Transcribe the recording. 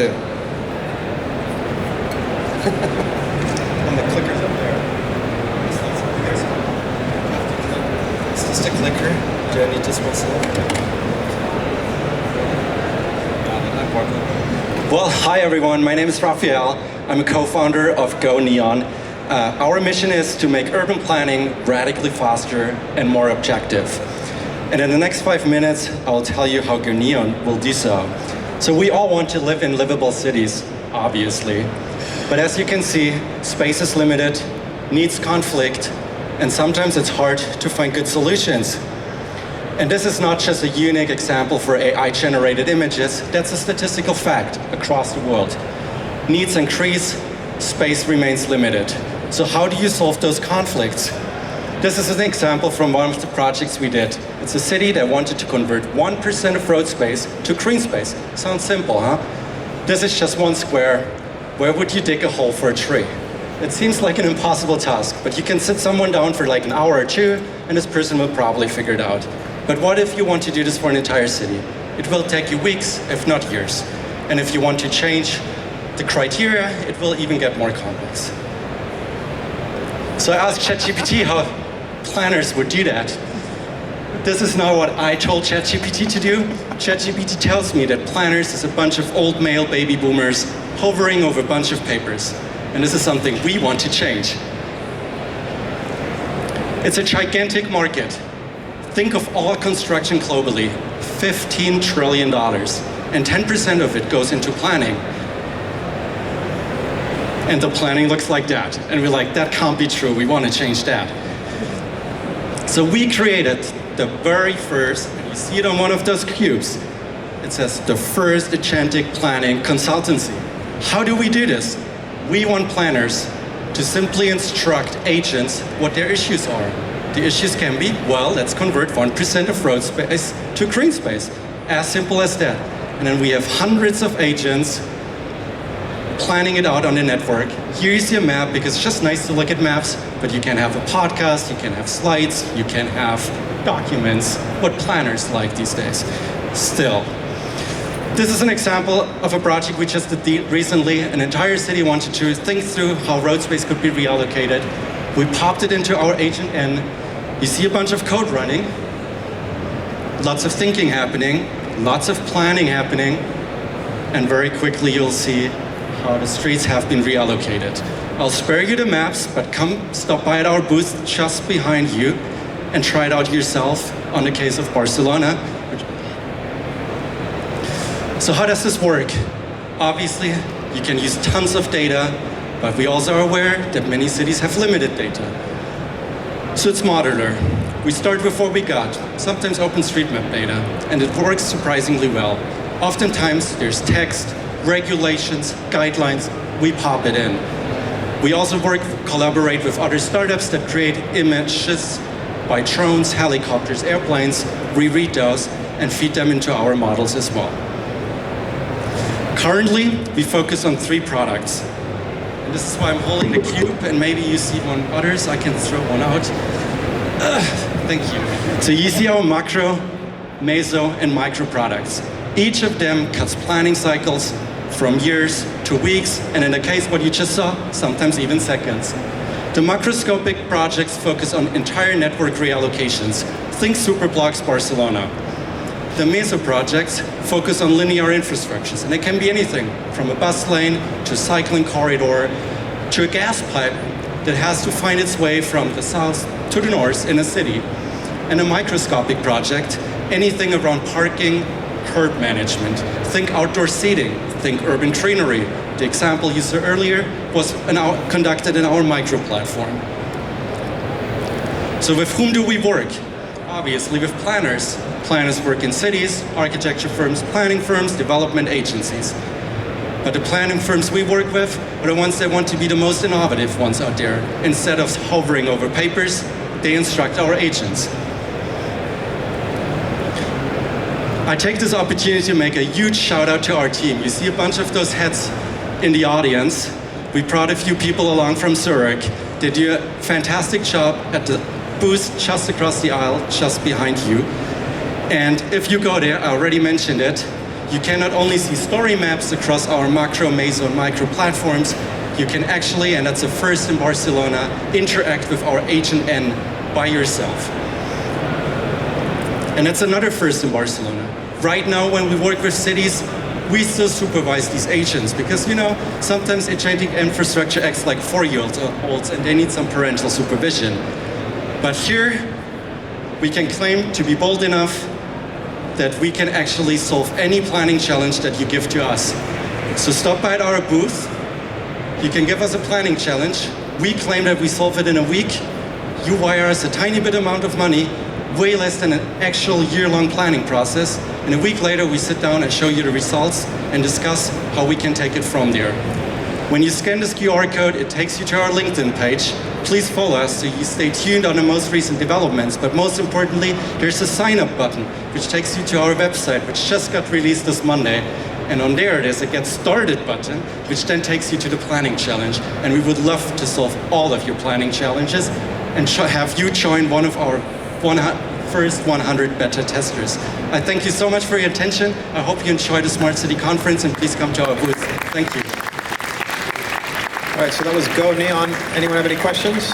And the clicker's up there. It's just a clicker. Do I need to spell it? Well, hi everyone. My name is Raphael. I'm a co-founder of GoNeon. Our mission is to make urban planning radically faster and more objective. And in the next 5 minutes, I will tell you how GoNeon will do so. So we all want to live in livable cities, obviously. But as you can see, space is limited, needs conflict, and sometimes it's hard to find good solutions. And this is not just a unique example for AI-generated images, that's a statistical fact across the world. Needs increase, space remains limited. So how do you solve those conflicts? This is an example from one of the projects we did. It's a city that wanted to convert 1% of road space to green space. Sounds simple, huh? This is just 1 square. Where would you dig a hole for a tree? It seems like an impossible task, but you can sit someone down for like an hour or two, and this person will probably figure it out. But what if you want to do this for an entire city? It will take you weeks, if not years. And if you want to change the criteria, it will even get more complex. So I asked ChatGPT how planners would do that. This is not what I told ChatGPT to do. ChatGPT tells me that planners is a bunch of old male baby boomers hovering over a bunch of papers. And this is something we want to change. It's a gigantic market. Think of all construction globally, $15 trillion, and 10% of it goes into planning. And the planning looks like that. And we're like, that can't be true, we want to change that. So we created the very first, and you see it on one of those cubes, it says the first agentic planning consultancy. How do we do this? We want planners to simply instruct agents what their issues are. The issues can be, well, let's convert 1% of road space to green space. As simple as that. And then we have hundreds of agents planning it out on the network. Here you see a map, because it's just nice to look at maps, but you can have a podcast, you can have slides, you can have documents, what planners like these days. Still, this is an example of a project we just did recently. An entire city wanted to think through how road space could be reallocated. We popped it into our agent, and you see a bunch of code running, lots of thinking happening, lots of planning happening, and very quickly you'll see how the streets have been reallocated. I'll spare you the maps, but come stop by at our booth just behind you and try it out yourself on the case of Barcelona. So how does this work? Obviously, you can use tons of data, but we also are aware that many cities have limited data. So it's modular. We start with what we got, sometimes OpenStreetMap data, and it works surprisingly well. Oftentimes there's text, regulations, guidelines, we pop it in. We also collaborate with other startups that create images by drones, helicopters, airplanes. We read those and feed them into our models as well. Currently, we focus on 3 products. And this is why I'm holding the cube, and maybe you see one others, I can throw one out. Thank you. So you see our macro, meso, and micro products. Each of them cuts planning cycles from years to weeks, and in the case what you just saw, sometimes even seconds. The macroscopic projects focus on entire network reallocations. Think Superblocks Barcelona. The meso projects focus on linear infrastructures, and it can be anything from a bus lane to a cycling corridor to a gas pipe that has to find its way from the south to the north in a city. And a microscopic project, anything around parking, curb management. Think outdoor seating, think urban greenery. The example you saw earlier was conducted in our micro platform. So with whom do we work? Obviously with planners. Planners work in cities, architecture firms, planning firms, development agencies. But the planning firms we work with are the ones that want to be the most innovative ones out there. Instead of hovering over papers, they instruct our agents. I take this opportunity to make a huge shout out to our team. You see a bunch of those heads in the audience. We brought a few people along from Zurich. They do a fantastic job at the booth just across the aisle, just behind you. And if you go there, I already mentioned it, you can not only see story maps across our macro, meso, and micro platforms, you can actually, and that's the first in Barcelona, interact with our agent N by yourself. And that's another first in Barcelona. Right now, when we work with cities, we still supervise these agents because, sometimes agentic infrastructure acts like 4-year-olds and they need some parental supervision. But here, we can claim to be bold enough that we can actually solve any planning challenge that you give to us. So stop by at our booth. You can give us a planning challenge. We claim that we solve it in a week. You wire us a tiny bit amount of money, way less than an actual year-long planning process. And a week later, we sit down and show you the results and discuss how we can take it from there. When you scan this QR code, it takes you to our LinkedIn page. Please follow us so you stay tuned on the most recent developments. But most importantly, there's a sign-up button, which takes you to our website, which just got released this Monday. And on there, there's a Get Started button, which then takes you to the planning challenge. And we would love to solve all of your planning challenges and have you join one of our first 100 beta testers. I thank you so much for your attention. I hope you enjoyed the Smart City Conference, and please come to our booth. Thank you. All right, so that was GoNeon. Anyone have any questions?